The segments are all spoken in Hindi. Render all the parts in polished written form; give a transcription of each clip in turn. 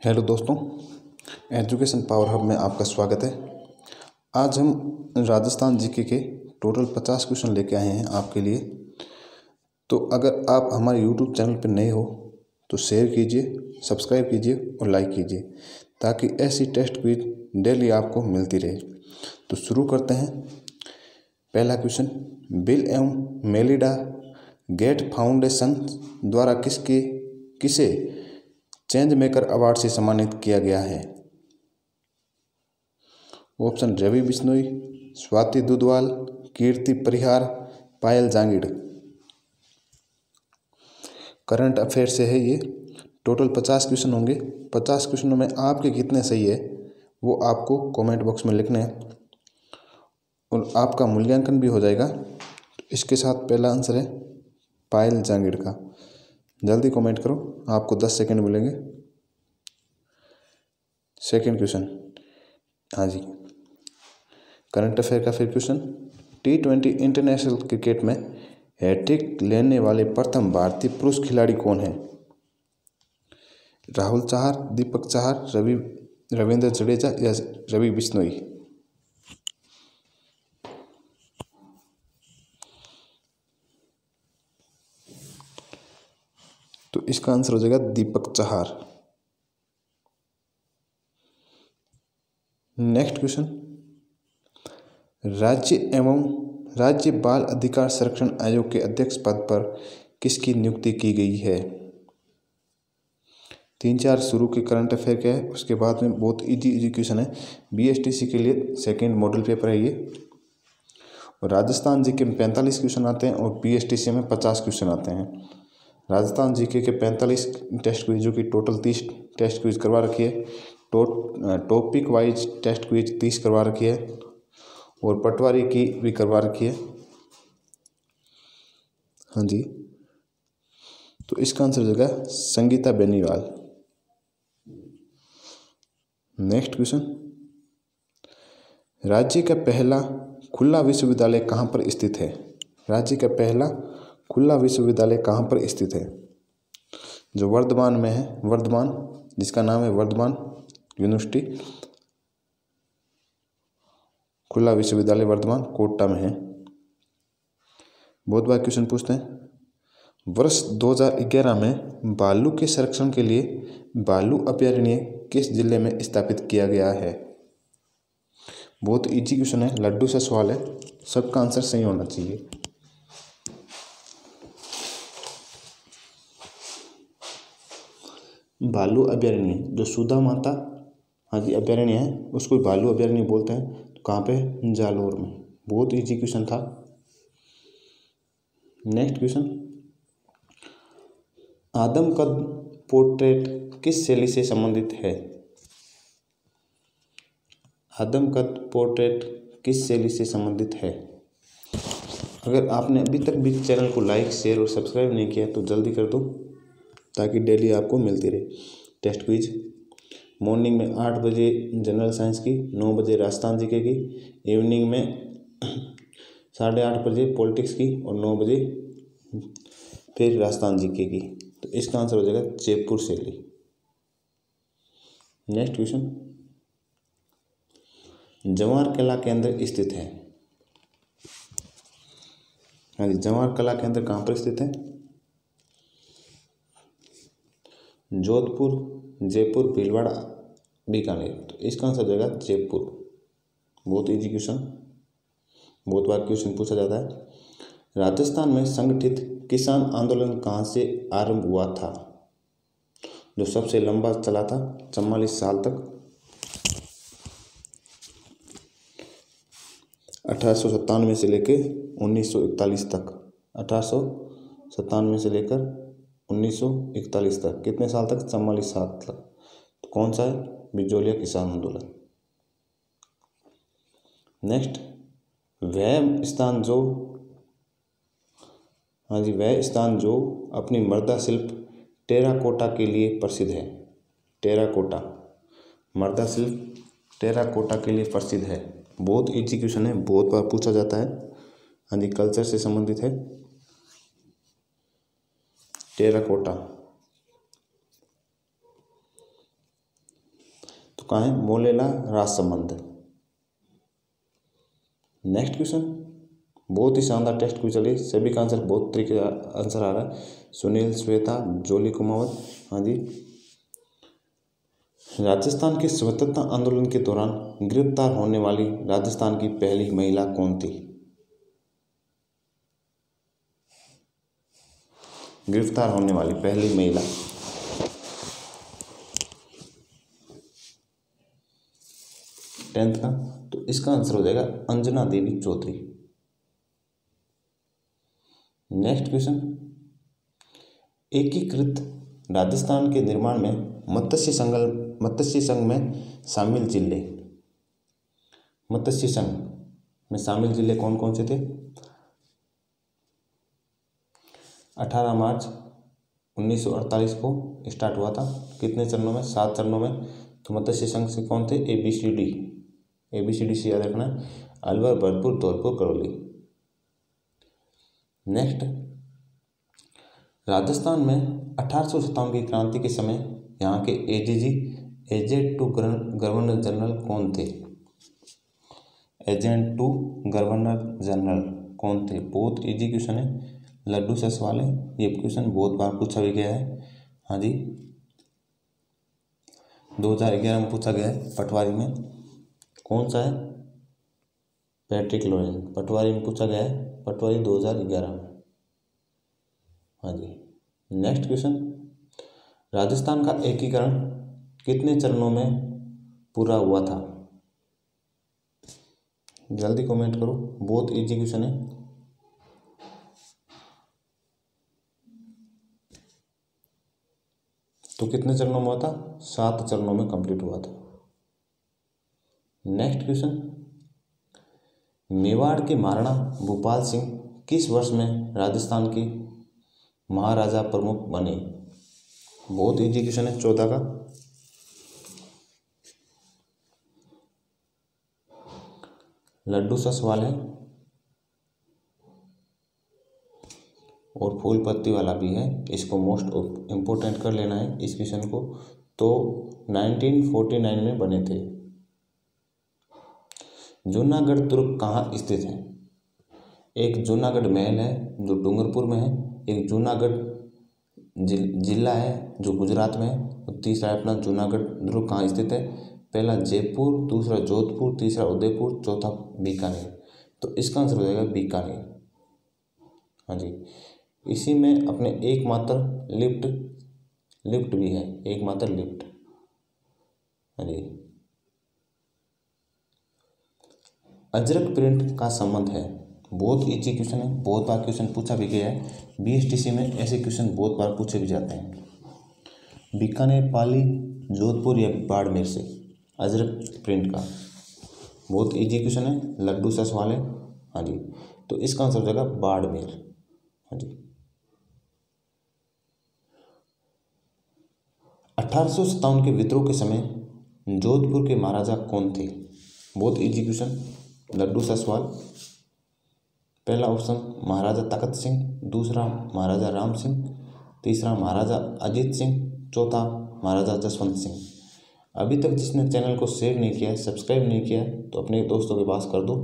हेलो दोस्तों, एजुकेशन पावर हब में आपका स्वागत है। आज हम राजस्थान जीके के टोटल 50 क्वेश्चन लेके आए हैं आपके लिए। तो अगर आप हमारे यूट्यूब चैनल पर नए हो तो शेयर कीजिए, सब्सक्राइब कीजिए और लाइक कीजिए ताकि ऐसी टेस्ट क्विज डेली आपको मिलती रहे। तो शुरू करते हैं। पहला क्वेश्चन, बिल एवं मेलिंडा गेट फाउंडेशन द्वारा किसे चेंज मेकर अवार्ड से सम्मानित किया गया है? ऑप्शन रवि बिश्नोई, स्वाति दुधवाल, कीर्ति परिहार, पायल जांगिड़। करंट अफेयर से है ये। टोटल 50 क्वेश्चन होंगे। 50 क्वेश्चनों में आपके कितने सही है वो आपको कमेंट बॉक्स में लिखना है और आपका मूल्यांकन भी हो जाएगा। इसके साथ पहला आंसर है पायल जांगिड़ का। जल्दी कमेंट करो, आपको 10 सेकंड मिलेंगे। सेकंड क्वेश्चन, हाँ जी, करंट अफेयर का फिर क्वेश्चन, T20 इंटरनेशनल क्रिकेट में हैट्रिक लेने वाले प्रथम भारतीय पुरुष खिलाड़ी कौन है? राहुल चाहर, दीपक चाहर, रविंद्र जडेजा या रवि बिश्नोई? तो इसका आंसर हो जाएगा दीपक चाहर। नेक्स्ट क्वेश्चन, राज्य बाल अधिकार संरक्षण आयोग के अध्यक्ष पद पर किसकी नियुक्ति की गई है? 3-4 शुरू के करंट अफेयर के है, उसके बाद में बहुत इजी क्वेश्चन है। BSTC के लिए सेकेंड मॉडल पेपर है ये। और राजस्थान जीके में 45 क्वेश्चन आते हैं और BSTC में 50 क्वेश्चन आते हैं। राजस्थान जीके के 45 टेस्ट क्विज, जो कि टोटल 30 टेस्ट क्विज करवा रखी है। टॉपिक वाइज टेस्ट क्विज 30 करवा रखी है और पटवारी की भी करवा रखी है। हाँ जी, तो इसका आंसर हो जाएगा संगीता बेनीवाल। नेक्स्ट क्वेश्चन, राज्य का पहला खुला विश्वविद्यालय कहाँ पर स्थित है? राज्य का पहला खुला विश्वविद्यालय कहाँ पर स्थित है? जो वर्धमान में है, वर्धमान, जिसका नाम है वर्धमान यूनिवर्सिटी, खुला विश्वविद्यालय वर्धमान कोटा में है। बहुत बार क्वेश्चन पूछते हैं। वर्ष 2011 में भालू के संरक्षण के लिए भालू अभयारण्य किस जिले में स्थापित किया गया है? बहुत इजी क्वेश्चन है, लड्डू सा सवाल है, सबका आंसर सही होना चाहिए। भालू अभयारण्य जो सुधा माता, हाँ जी, अभयारण्य है, उसको भालू अभयारण्य बोलते हैं। तो कहाँ पे? जालोर में। बहुत इजी क्वेश्चन था। नेक्स्ट क्वेश्चन, आदमकद पोर्ट्रेट किस शैली से संबंधित है? आदमकद पोर्ट्रेट किस शैली से संबंधित है? अगर आपने अभी तक भी चैनल को लाइक, शेयर और सब्सक्राइब नहीं किया तो जल्दी कर दो ताकि डेली आपको मिलती रहे टेस्ट क्विज। मॉर्निंग में 8 बजे जनरल साइंस की, 9 बजे राजस्थान जीके की, इवनिंग में 8:30 बजे पॉलिटिक्स की और 9 बजे फिर राजस्थान जीके की। तो इसका आंसर हो जाएगा जयपुर शैली। नेक्स्ट क्वेश्चन, जवाहर कला केंद्र स्थित है? हाँ जी, जवाहर कला केंद्र कहाँ पर स्थित है? जोधपुर, जयपुर, भीलवाड़ा, बीकानेर। तो इसका आंसर हो जाएगा जयपुर। बहुत इजी क्वेश्चन, बहुत बार क्वेश्चन पूछा जाता है। राजस्थान में संगठित किसान आंदोलन कहाँ से आरंभ हुआ था? जो सबसे लंबा चला था, 44 साल तक, 1897 से लेकर 1941 तक। 1897 से लेकर 1941 तक, कितने साल तक? 44 साल तक। तो कौन सा है? बिजोलिया किसान आंदोलन। नेक्स्ट, वह स्थान जो, हाँ जी, वह स्थान जो अपनी मृदा शिल्प टेराकोटा के लिए प्रसिद्ध है। टेराकोटा, मृदा शिल्प टेराकोटा के लिए प्रसिद्ध है। बहुत इजी क्वेश्चन है, बहुत बार पूछा जाता है। हाँ जी, कल्चर से संबंधित है टेराकोटा। तो कहाँ है, मोलेला राजसमंद। नेक्स्ट क्वेश्चन, बहुत ही शानदार टेस्ट क्वेश्चन चलिए, सभी का आंसर बहुत तरीके का आंसर आ रहा है। सुनील, श्वेता, जोली कुमावत। हाँ जी, राजस्थान के स्वतंत्रता आंदोलन के दौरान गिरफ्तार होने वाली राजस्थान की पहली महिला कौन थी? गिरफ्तार होने वाली पहली महिला, टेंथ का, तो इसका आंसर हो जाएगा अंजना देवी चौधरी। नेक्स्ट क्वेश्चन, एकीकृत राजस्थान के निर्माण में मत्स्य संघ में शामिल जिले, मत्स्य संघ में शामिल जिले कौन कौन से थे? 18 मार्च 1948 को स्टार्ट हुआ था। कितने चरणों में? 7 चरणों में। तो मत्स्य संघ से कौन थे? ABCD से याद रखना, अलवर, भरतपुर, धौलपुर, करौली। नेक्स्ट, राजस्थान में 1857 की क्रांति के समय यहाँ के एजेंट टू गवर्नर जनरल कौन थे? एजेंट टू गवर्नर जनरल कौन थे? बहुत इजी क्वेश्चन है, लड्डू से सवाल है। ये क्वेश्चन बहुत बार पूछा भी गया है। हाँ जी, 2011 में पूछा गया है। पटवारी में कौन सा है? पैट्रिक लॉरेंस, पटवारी में पूछा गया है, पटवारी 2011 में। हाँ जी। नेक्स्ट क्वेश्चन, राजस्थान का एकीकरण कितने चरणों में पूरा हुआ था? जल्दी कमेंट करो, बहुत इजी क्वेश्चन है। तो कितने चरणों में हुआ था? 7 चरणों में कंप्लीट हुआ था। नेक्स्ट क्वेश्चन, मेवाड़ के महाराणा भूपाल सिंह किस वर्ष में राजस्थान की महाराजा प्रमुख बने? बहुत इजी क्वेश्चन है, 14 का। लड्डू सा सवाल है और फूल पत्ती वाला भी है, इसको मोस्ट इम्पोर्टेंट कर लेना है इस क्वेश्चन को। तो 1949 में बने थे। जूनागढ़ दुर्ग कहाँ स्थित है? एक जूनागढ़ महल है जो डूंगरपुर में है, एक जूनागढ़ जिला है जो गुजरात में है, और तीसरा अपना जूनागढ़ दुर्ग कहाँ स्थित है? पहला जयपुर, दूसरा जोधपुर, तीसरा उदयपुर, चौथा बीकानेर। तो इसका आंसर हो जाएगा बीकानेर। हाँ जी, इसी में अपने एकमात्र लिफ्ट भी है, एकमात्र लिफ्ट। हाँ जी। अजरक प्रिंट का संबंध है, बहुत इजी क्वेश्चन है, बहुत बार क्वेश्चन पूछा भी गया है। BSTC में ऐसे क्वेश्चन बहुत बार पूछे भी जाते हैं। बीकानेर, पाली, जोधपुर या बाड़मेर से अजरक प्रिंट का, बहुत इजी क्वेश्चन है, लड्डू सा सवाल है। हाँ जी, तो इसका आंसर हो जाएगा बाड़मेर। हाँ जी। 1857 के विद्रोह के समय जोधपुर के महाराजा कौन थे? बहुत इजी क्वेश्चन, लड्डू सा सवाल। पहला ऑप्शन महाराजा तखत सिंह, दूसरा महाराजा राम सिंह, तीसरा महाराजा अजीत सिंह, चौथा महाराजा जसवंत सिंह। अभी तक जिसने चैनल को शेयर नहीं किया है, सब्सक्राइब नहीं किया है, तो अपने दोस्तों के पास कर दो,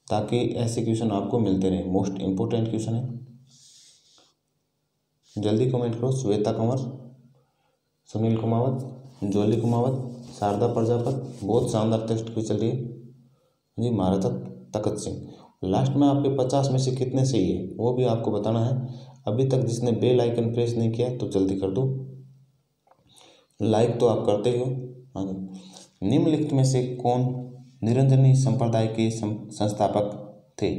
ताकि ऐसे क्वेश्चन आपको मिलते रहे। मोस्ट इम्पोर्टेंट क्वेश्चन है, जल्दी कमेंट करो। श्वेता कंवर, सुनील कुमावत, जोली कुमावत, शारदा प्रजापत, बहुत शानदार टेस्ट क्वेश्चन लिए जी। महाराजा तखत सिंह। लास्ट में आपके 50 में से कितने सही है वो भी आपको बताना है। अभी तक जिसने बेल आइकन प्रेस नहीं किया तो जल्दी कर दो, लाइक तो आप करते ही हो। हाँ जी। निम्नलिखित में से कौन निरंजनी संप्रदाय के संस्थापक थे?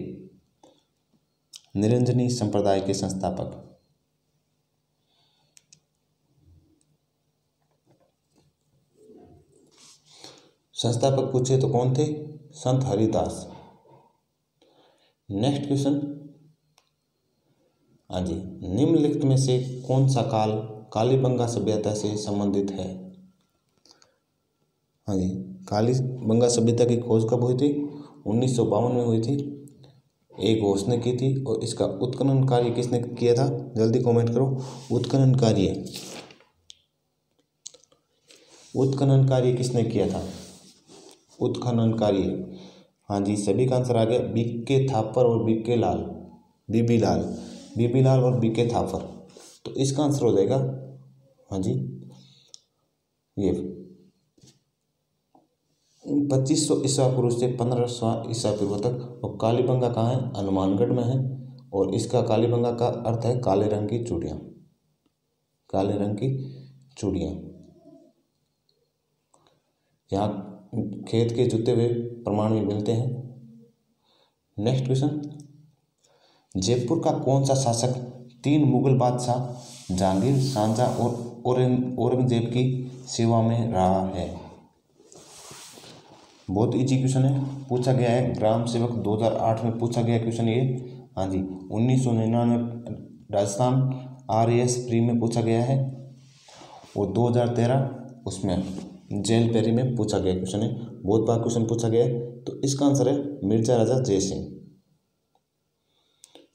निरंजनी संप्रदाय के संस्थापक, पूछे तो कौन थे? संत हरिदास। नेक्स्ट क्वेश्चन, हाँ जी, निम्नलिखित में से कौन सा काल कालीबंगा सभ्यता से संबंधित है? हाँ जी, कालीबंगा सभ्यता की खोज कब हुई थी? 1952 में हुई थी। एक घोष ने की थी, और इसका उत्खनन कार्य किसने किया था? जल्दी कमेंट करो। उत्खनन कार्य उत्खनन कार्य किसने किया था? उत्खनन कार्य, हाँ जी, सभी का आंसर आ गया बीके थापर और बीके लाल, बीबी लाल, बीबी लाल और बीके थापर। तो इसका आंसर हो जाएगा, हाँ जी, ये 2500 ईसा पूर्व से 1500 ईसा पूर्व तक। और कालीबंगा कहाँ है? हनुमानगढ़ में है। और इसका कालीबंगा का अर्थ है काले रंग की चूड़ियाँ, काले रंग की चूड़ियाँ। यहाँ खेत के जुते हुए प्रमाण भी मिलते हैं। नेक्स्ट क्वेश्चन, जयपुर का कौन सा शासक 3 मुगल बादशाह जहांगीर, शाहजहां और औरंगजेब की सेवा में रहा है? बहुत इजी क्वेश्चन है, पूछा गया है, ग्राम सेवक 2008 में पूछा गया क्वेश्चन ये। हाँ जी, 1999 राजस्थान RAS प्री में पूछा गया है और 2013 उसमें जेल पेरी में पूछा गया क्वेश्चन है। बहुत बार क्वेश्चन पूछा गया है। तो इसका आंसर है मिर्जा राजा जय सिंह।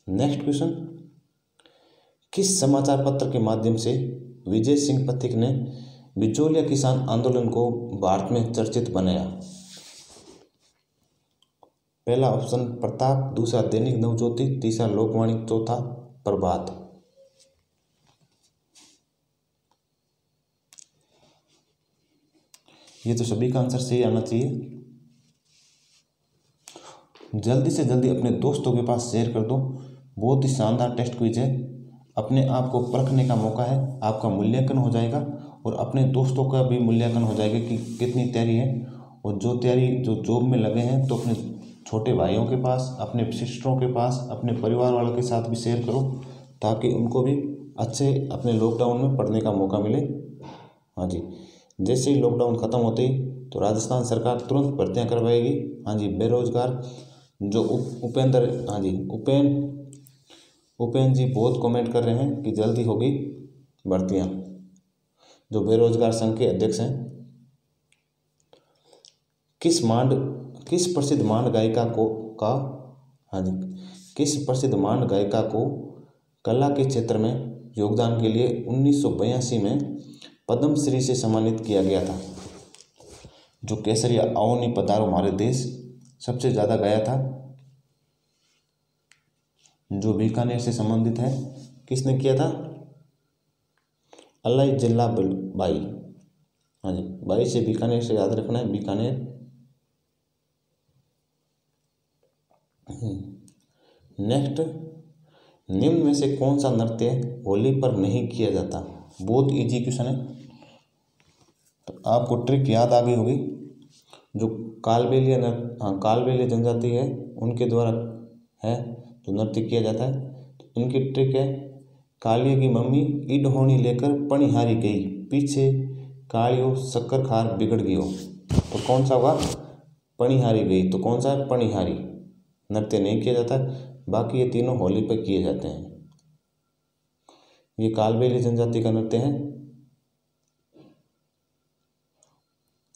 नेक्स्ट क्वेश्चन, किस समाचार पत्र के माध्यम से विजय सिंह पथिक ने बिचौलिया किसान आंदोलन को भारत में चर्चित बनाया? पहला ऑप्शन प्रताप, दूसरा दैनिक नवज्योति, तीसरा लोकवाणी, चौथा प्रभात। ये तो सभी का आंसर सही आना चाहिए। जल्दी से जल्दी अपने दोस्तों के पास शेयर कर दो। बहुत ही शानदार टेस्ट क्विज है, अपने आप को परखने का मौका है, आपका मूल्यांकन हो जाएगा और अपने दोस्तों का भी मूल्यांकन हो जाएगा कि कितनी तैयारी है। और जो जॉब में लगे हैं तो अपने छोटे भाइयों के पास, अपने सिस्टरों के पास, अपने परिवार वालों के साथ भी शेयर करो ताकि उनको भी अच्छे अपने लॉकडाउन में पढ़ने का मौका मिले। हाँ जी, जैसे ही लॉकडाउन ख़त्म होते ही तो राजस्थान सरकार तुरंत भर्तियाँ करवाएगी। हाँ जी, बेरोजगार जो उपेंद्र, हाँ जी, उपेंद्र जी बहुत कमेंट कर रहे हैं कि जल्दी होगी भर्तियाँ, जो बेरोजगार संघ के अध्यक्ष हैं। किस प्रसिद्ध मांड गायिका को कला के क्षेत्र में योगदान के लिए 1982 में पद्मश्री से सम्मानित किया गया था? जो केसरिया आओ नी पधारो हमारे देश सबसे ज़्यादा गाया था, जो बीकानेर से संबंधित है, किसने किया था? अल्लाई जिल्ला बाई। हाँ जी, बाई से बीकानेर से याद रखना है, बीकानेर। नेक्स्ट, निम्न में से कौन सा नृत्य होली पर नहीं किया जाता? बहुत इजी क्वेश्चन है, तो आपको ट्रिक याद आ गई होगी। जो कालबेलिया जनजाति है उनके द्वारा है जो नृत्य किया जाता है। तो उनकी ट्रिक है, कालिए की मम्मी ईड होनी लेकर पणिहारी गई, पीछे कालियो शक्कर खार बिगड़ गयो। तो कौन सा होगा? पणिहारी गई। तो कौन सा है? पणिहारी। नृत्य नहीं किया जाता, बाकी ये तीनों होली पर किए जाते हैं। ये कालबेलिया जनजाति का नृत्य है।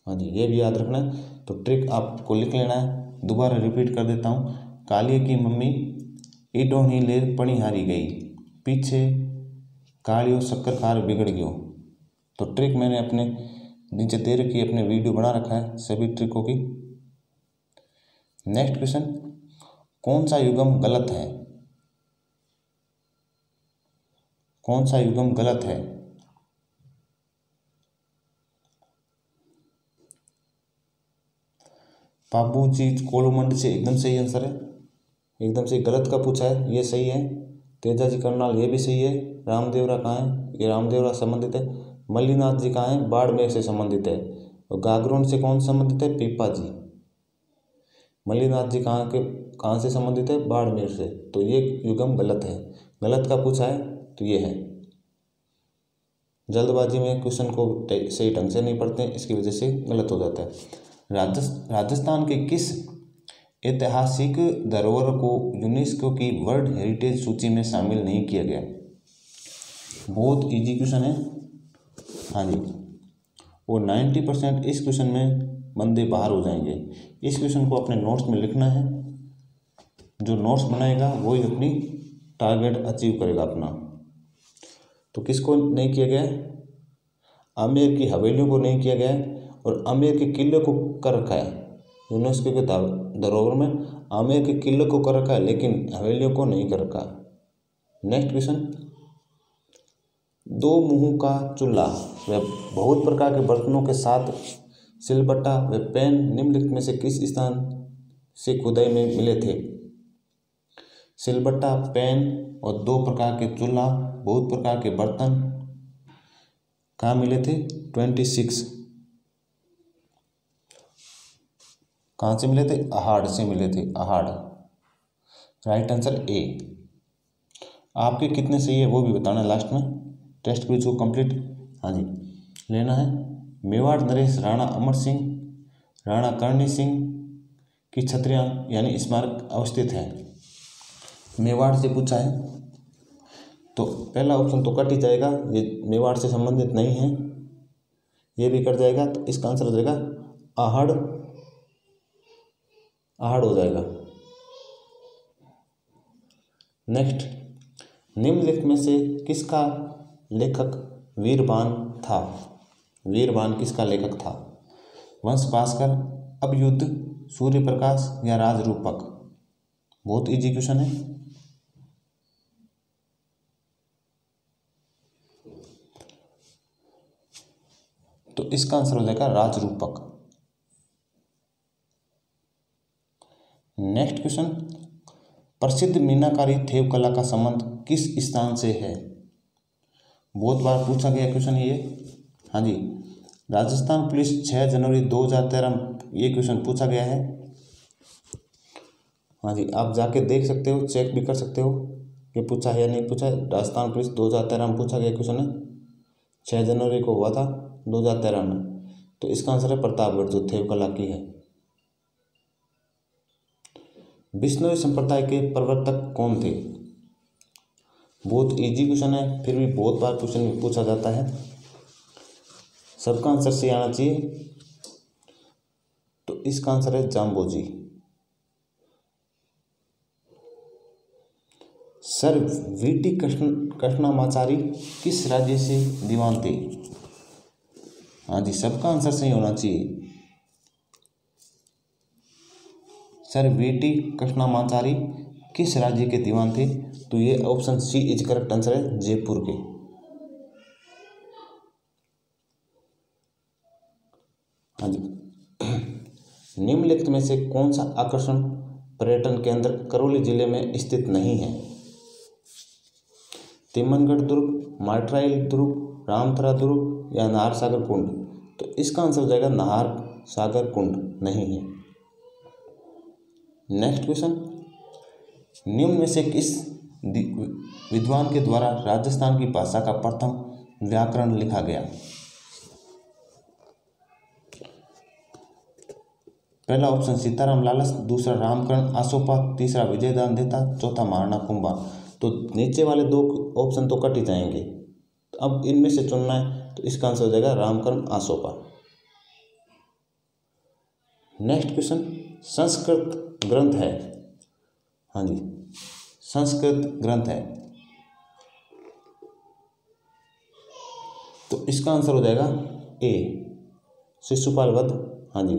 हाँ जी, ये भी याद रखना है। तो ट्रिक आपको लिख लेना है, दोबारा रिपीट कर देता हूँ। कालिए की मम्मी ईडोनी ले पणिहारी गई, पीछे कालियो शक्कर खार बिगड़ गयो। तो ट्रिक मैंने अपने नीचे दे रखी है, अपने वीडियो बना रखा है सभी ट्रिकों की। नेक्स्ट क्वेश्चन, कौन सा युग्म गलत है? कौन सा युग्म गलत है? बाबूजी कोलूमंड से एकदम सही आंसर है, एकदम से गलत का पूछा है, ये सही है। तेजाजी करनाल ये भी सही है। रामदेवरा कहाँ है? ये रामदेवरा संबंधित है। मल्लीनाथ जी कहाँ है? बाड़मेर से संबंधित है। और गागरोन से कौन संबंधित है? पीपा जी। मल्लीनाथ जी कहाँ से संबंधित है? बाड़मेर से। तो ये युग्म गलत है, गलत का पूछा है तो ये है। जल्दबाजी में क्वेश्चन को सही ढंग से नहीं पढ़ते, इसकी वजह से गलत हो जाता है। राजस्थान के किस ऐतिहासिक धरोहर को यूनेस्को की वर्ल्ड हेरिटेज सूची में शामिल नहीं किया गया? बहुत इजी क्वेश्चन है। हाँ जी, और 90% इस क्वेश्चन में बंदे बाहर हो जाएंगे। इस क्वेश्चन को अपने नोट्स में लिखना है, जो नोट्स बनाएगा वही अपनी टारगेट अचीव करेगा अपना। तो किसको नहीं किया गया? आमेर की हवेलियों को नहीं किया गया है और आमेर के किले को कर रखा है। यूनेस्को के धरोहर में आमेर के किले को कर रखा है लेकिन हवेलियों को नहीं कर रखा। नेक्स्ट क्वेश्चन, दो मुंह का चूल्हा व बहुत प्रकार के बर्तनों के साथ सिलबट्टा व पैन निम्नलिखित में से किस स्थान से खुदाई में मिले थे? सिलबट्टा, पैन और दो प्रकार के चूल्हा, बहुत प्रकार के बर्तन कहाँ मिले थे? 26 कहाँ से मिले थे? अहाड़ से मिले थे। अहाड़ राइट आंसर ए। आपके कितने सही है वो भी बताना लास्ट में। टेस्ट क्विज को कंप्लीट हाँ जी लेना है। मेवाड़ नरेश राणा अमर सिंह, राणा करणी सिंह की छत्रियाँ यानी स्मारक अवस्थित है। मेवाड़ से पूछा है तो पहला ऑप्शन तो कट ही जाएगा, ये मेवाड़ से संबंधित नहीं है, ये भी कट जाएगा। तो इसका आंसर हो जाएगा आहड़, आहड़ हो जाएगा। नेक्स्ट, निम्नलिखित में से किसका लेखक वीरबान था? वीरबान किसका लेखक था? वंश भास्कर, अवयुद्ध, सूर्य प्रकाश या राजरूपक? बहुत इजी क्वेश्चन है। तो इसका आंसर हो जाएगा राजरूपक। नेक्स्ट क्वेश्चन, प्रसिद्ध मीनाकारी थेव कला का संबंध किस स्थान से है? बहुत बार पूछा गया क्वेश्चन ये। हाँ जी, राजस्थान पुलिस 6 जनवरी 2013 ये क्वेश्चन पूछा गया है। हाँ जी, आप जाके देख सकते हो, चेक भी कर सकते हो कि पूछा है या नहीं पूछा है। राजस्थान पुलिस 2013 में पूछा गया क्वेश्चन है, 6 जनवरी को हुआ था 2013 में। तो इसका आंसर है प्रतापगढ़ जो थेव कला की है। बिश्नोई संप्रदाय के प्रवर्तक कौन थे? बहुत इजी क्वेश्चन है, फिर भी बहुत बार क्वेश्चन पूछा जाता है, सबका आंसर सही आना चाहिए। तो इसका आंसर है जाम्बोजी। सर वीटी कृष्णामाचारी किस राज्य से दीवान थे? हाँ जी, सबका आंसर सही होना चाहिए। सर वीटी कृष्णामाचारी किस राज्य के दीवान थे? तो ये option C is correct answer है, जयपुर के। हाँ जी, निम्नलिखित में से कौन सा आकर्षण पर्यटन केंद्र करौली जिले में स्थित नहीं है? तिमनगढ़ दुर्ग, मार्ट्राइल दुर्ग, रामथरा दुर्ग या नाहर सागर कुंड? तो इसका आंसर हो जाएगा नाहर सागर कुंड नहीं है। नेक्स्ट क्वेश्चन, निम्न में से किस विद्वान के द्वारा राजस्थान की भाषा का प्रथम व्याकरण लिखा गया? पहला ऑप्शन सीताराम लालस, दूसरा रामकरण आसोपा, तीसरा विजयदान देता, चौथा महाराणा कुंभा। तो नीचे वाले दो ऑप्शन तो कट ही जाएंगे, तो अब इनमें से चुनना है। तो इसका आंसर हो जाएगा रामकरण आसोपा। नेक्स्ट क्वेश्चन, संस्कृत ग्रंथ है। हाँ जी, संस्कृत ग्रंथ है, तो इसका आंसर हो जाएगा ए शिशुपाल वध। हाँ जी।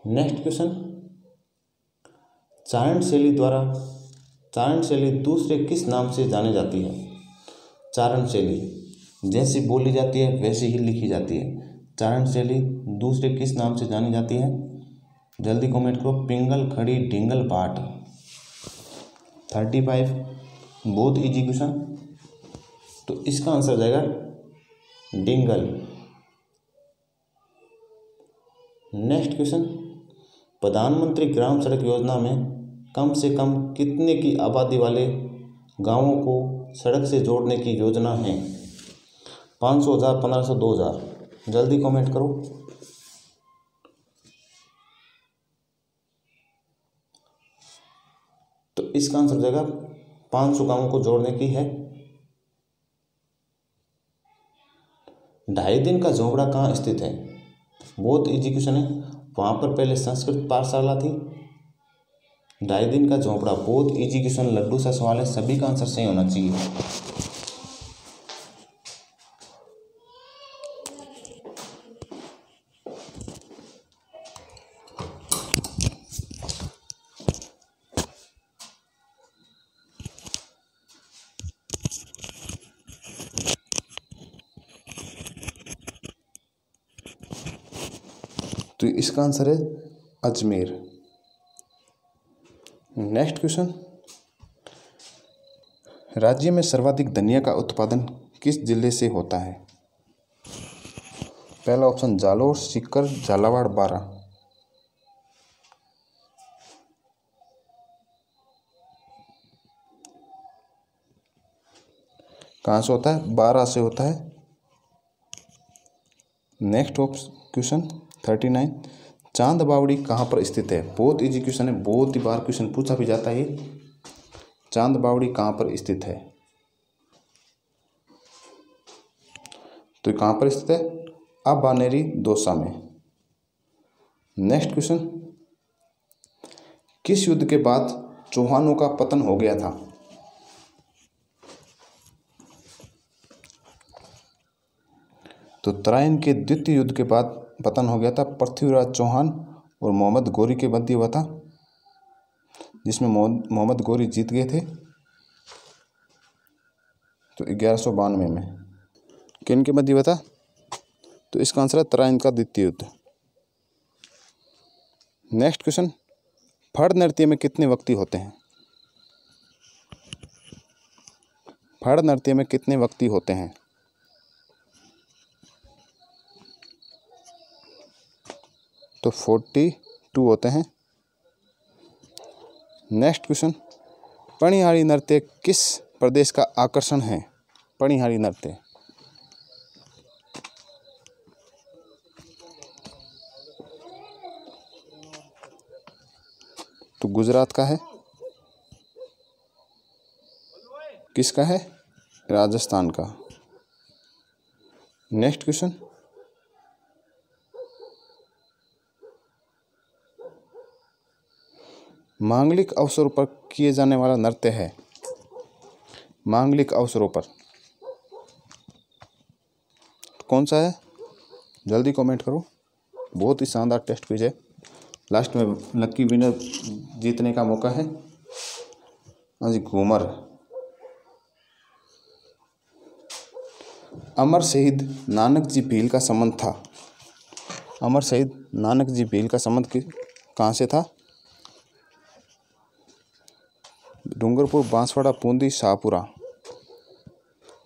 नेक्स्ट क्वेश्चन, चारण शैली दूसरे किस नाम से जानी जाती है? चारण शैली जैसी बोली जाती है वैसी ही लिखी जाती है। चारण शैली दूसरे किस नाम से जानी जाती है? जल्दी कमेंट करो। पिंगल, खड़ी, ढिंगल, भाट। 35 बहुत इजी क्वेश्चन, तो इसका आंसर हो जाएगा डिंगल। नेक्स्ट क्वेश्चन, प्रधानमंत्री ग्राम सड़क योजना में कम से कम कितने की आबादी वाले गांवों को सड़क से जोड़ने की योजना है? 500, 1000, 1500, 2000? जल्दी कमेंट करो। तो इसका आंसर हो जाएगा 500 गांवों को जोड़ने की है। 2.5 दिन का झोपड़ा कहाँ स्थित है? बहुत इजी क्वेश्चन है। वहाँ पर पहले संस्कृत पाठशाला थी। 2.5 दिन का झोपड़ा, बहुत इजी क्वेश्चन, लड्डू सा सवाल है, सभी का आंसर सही होना चाहिए। तो इसका आंसर है अजमेर। नेक्स्ट क्वेश्चन, राज्य में सर्वाधिक धनिया का उत्पादन किस जिले से होता है? पहला ऑप्शन जालोर, सीकर, झालावाड़, बारा। कहाँ से होता है? बारा से होता है। नेक्स्ट क्वेश्चन 39, चांद बावड़ी कहाँ पर स्थित है? बहुत इजी क्वेश्चन है, बहुत ही बार क्वेश्चन पूछा भी जाता है। चांद बावड़ी कहाँ पर स्थित है? तो कहाँ पर स्थित है? अबानेरी दौसा में। नेक्स्ट क्वेश्चन, किस युद्ध के बाद चौहानों का पतन हो गया था? तो तराइन के द्वितीय युद्ध के बाद पतन हो गया था। पृथ्वीराज चौहान और मोहम्मद गौरी के मध्य हुआ था, जिसमें मोहम्मद गौरी जीत गए थे। तो 1192 में किन के मध्य हुआ था? तो इसका आंसर है तराइन का द्वितीय युद्ध। नेक्स्ट क्वेश्चन, फड़ नृत्य में कितने व्यक्ति होते हैं? फड़ नृत्य में कितने व्यक्ति होते हैं? तो 42 होते हैं। नेक्स्ट क्वेश्चन, पणिहारी नृत्य किस प्रदेश का आकर्षण है? पणिहारी नृत्य तो गुजरात का है। किसका है? राजस्थान का। नेक्स्ट क्वेश्चन, मांगलिक अवसरों पर किए जाने वाला नृत्य है। मांगलिक अवसरों पर कौन सा है? जल्दी कमेंट करो। बहुत ही शानदार टेस्ट क्विज है। लास्ट में लकी विनर जीतने का मौका है। हाँ जी, घूमर। अमर शहीद नानक जी भील का संबंध था। अमर शहीद नानक जी भील का संबंध कहाँ से था? डूंगरपुर, बांसवाड़ा, बूंदी, शाहपुरा।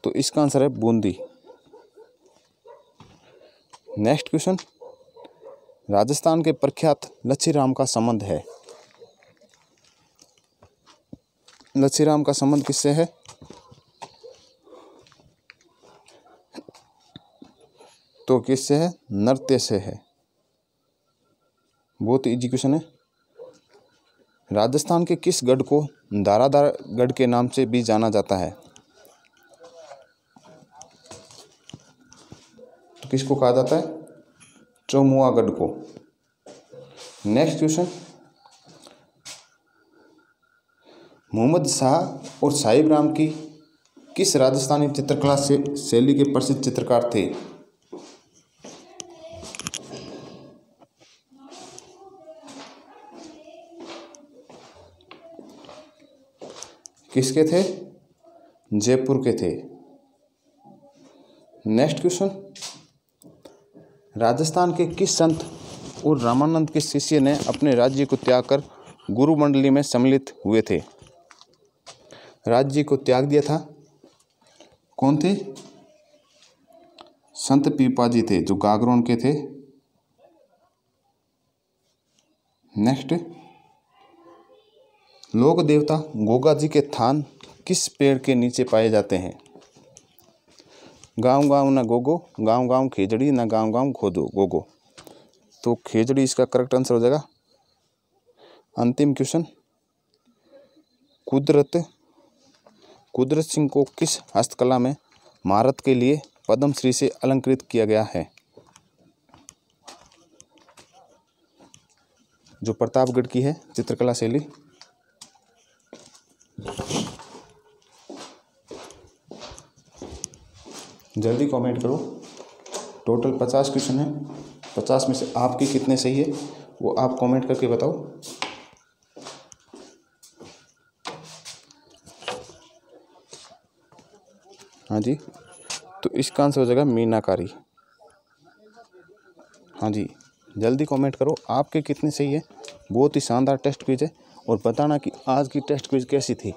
तो इसका आंसर है बूंदी। नेक्स्ट क्वेश्चन, राजस्थान के प्रख्यात लच्छीराम का संबंध है। लच्छीराम का संबंध किससे है? तो किससे है? नृत्य से है। बहुत ही इजी क्वेश्चन है। राजस्थान के किस गढ़ को दारादार गढ़ के नाम से भी जाना जाता है? तो किसको कहा जाता है? चौमुआ गढ़ को। नेक्स्ट क्वेश्चन, मोहम्मद शाह और साहिब राम की किस राजस्थानी चित्रकला से शैली के प्रसिद्ध चित्रकार थे? किसके थे? जयपुर के थे। नेक्स्ट क्वेश्चन, राजस्थान के किस संत और रामानंद के शिष्य ने अपने राज्य को त्याग कर गुरु मंडली में सम्मिलित हुए थे? राज्य को त्याग दिया था। कौन थे? संत पीपाजी थे, जो गागरोन के थे। नेक्स्ट, लोक देवता गोगा जी के थान किस पेड़ के नीचे पाए जाते हैं? गांव गांव ना गोगो, गांव गांव खेजड़ी, ना गांव गांव खोदो गोगो। तो खेजड़ी इसका करेक्ट आंसर हो जाएगा। अंतिम क्वेश्चन, कुदरत सिंह को किस हस्तकला में महारत के लिए पद्मश्री से अलंकृत किया गया है? जो प्रतापगढ़ की है चित्रकला शैली। जल्दी कमेंट करो। टोटल 50 क्वेश्चन है। 50 में से आपके कितने सही है वो आप कमेंट करके बताओ। हाँ जी, तो इसका आंसर हो जाएगा मीनाकारी। हाँ जी, जल्दी कमेंट करो आपके कितने सही है। बहुत ही शानदार टेस्ट क्विज है और बताना कि आज की टेस्ट क्विज कैसी थी।